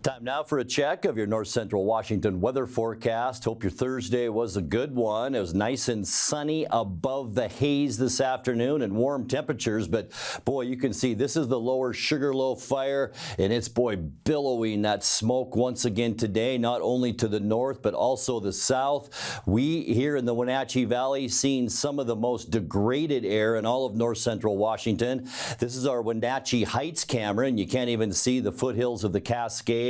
Time now for a check of your north central Washington weather forecast. Hope your Thursday was a good one. It was nice and sunny above the haze this afternoon and warm temperatures. But boy, you can see this is the lower Sugarloaf fire, and it's billowing that smoke once again today, not only to the north but also the south. We here in the Wenatchee Valley seeing some of the most degraded air in all of north central Washington. This is our Wenatchee Heights camera, and you can't even see the foothills of the Cascades.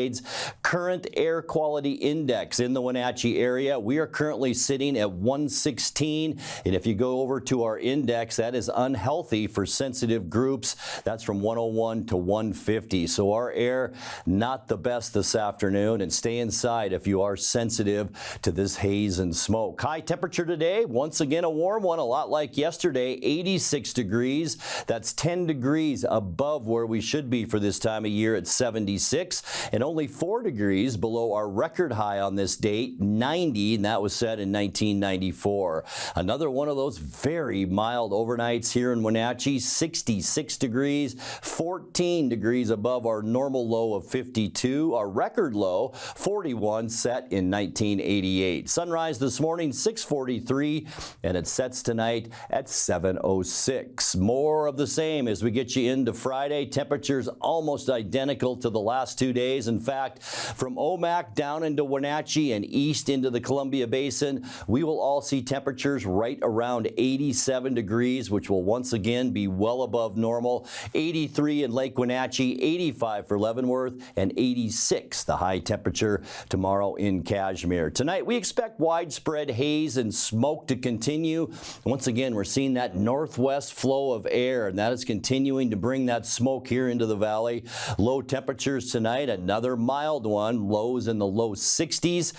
Current air quality index in the Wenatchee area, we are currently sitting at 116, and if you go over to our index, that is unhealthy for sensitive groups. That's from 101 to 150. So our air not the best this afternoon, and stay inside if you are sensitive to this haze and smoke. High temperature today, once again a warm one, a lot like yesterday, 86 degrees. That's 10 degrees above where we should be for this time of year at 76, and only 4 degrees below our record high on this date, 90, and that was set in 1994. Another one of those very mild overnights here in Wenatchee, 66 degrees, 14 degrees above our normal low of 52. Our record low, 41, set in 1988. Sunrise this morning, 6:43, and it sets tonight at 7:06. More of the same as we get you into Friday. Temperatures almost identical to the last 2 days. In fact, from Omak down into Wenatchee and east into the Columbia Basin, we will all see temperatures right around 87 degrees, which will once again be well above normal. 83 in Lake Wenatchee, 85 for Leavenworth, and 86 the high temperature tomorrow in Cashmere. Tonight, we expect widespread haze and smoke to continue. Once again, we're seeing that northwest flow of air, and that is continuing to bring that smoke here into the valley. Low temperatures tonight, another mild one, lows in the low 60s.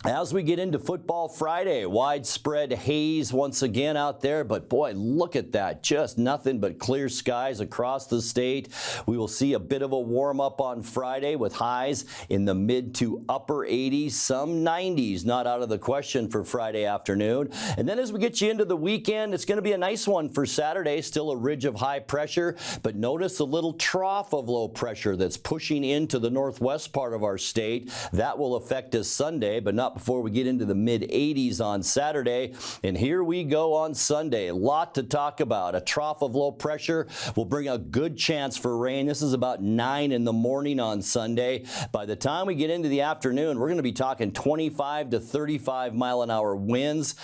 As we get into Football Friday, widespread haze once again out there, but boy, look at that. Just nothing but clear skies across the state. We will see a bit of a warm up on Friday with highs in the mid to upper 80s, some 90s, not out of the question for Friday afternoon. And then as we get you into the weekend, it's going to be a nice one for Saturday, still a ridge of high pressure, but notice a little trough of low pressure that's pushing into the northwest part of our state. That will affect us Sunday, but not before we get into the mid-80s on Saturday. And here we go on Sunday. A lot to talk about. A trough of low pressure will bring a good chance for rain. This is about 9 in the morning on Sunday. By the time we get into the afternoon, we're going to be talking 25 to 35 mile-an-hour winds.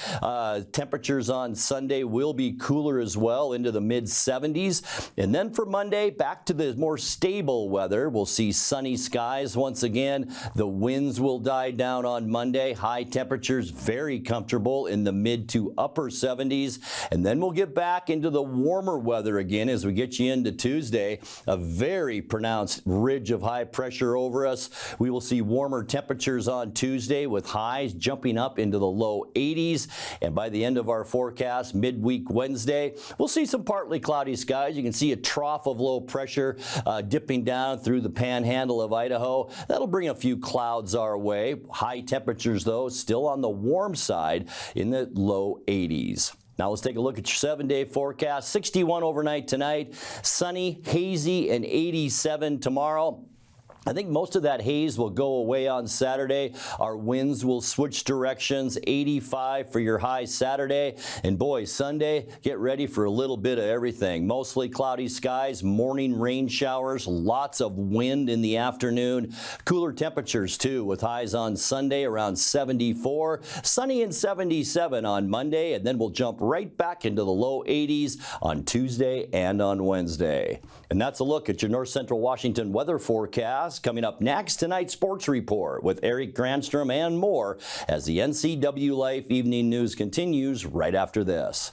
Temperatures on Sunday will be cooler as well, into the mid-70s. And then for Monday, back to the more stable weather. We'll see sunny skies once again. The winds will die down on Monday. High temperatures very comfortable in the mid to upper 70s. And then we'll get back into the warmer weather again as we get you into Tuesday. A very pronounced ridge of high pressure over us. We will see warmer temperatures on Tuesday with highs jumping up into the low 80s. And by the end of our forecast, midweek Wednesday, we'll see some partly cloudy skies. You can see a trough of low pressure dipping down through the panhandle of Idaho. That'll bring a few clouds our way. High temperatures, though, still on the warm side in the low 80s. Now let's take a look at your 7-day forecast. 61 overnight tonight, sunny, hazy, and 87 tomorrow. I think most of that haze will go away on Saturday. Our winds will switch directions, 85 for your high Saturday. And boy, Sunday, get ready for a little bit of everything. Mostly cloudy skies, morning rain showers, lots of wind in the afternoon. Cooler temperatures too, with highs on Sunday around 74. Sunny and 77 on Monday, and then we'll jump right back into the low 80s on Tuesday and on Wednesday. And that's a look at your north central Washington weather forecast. Coming up next, tonight's sports report with Eric Granstrom and more as the NCWLIFE Evening News continues right after this.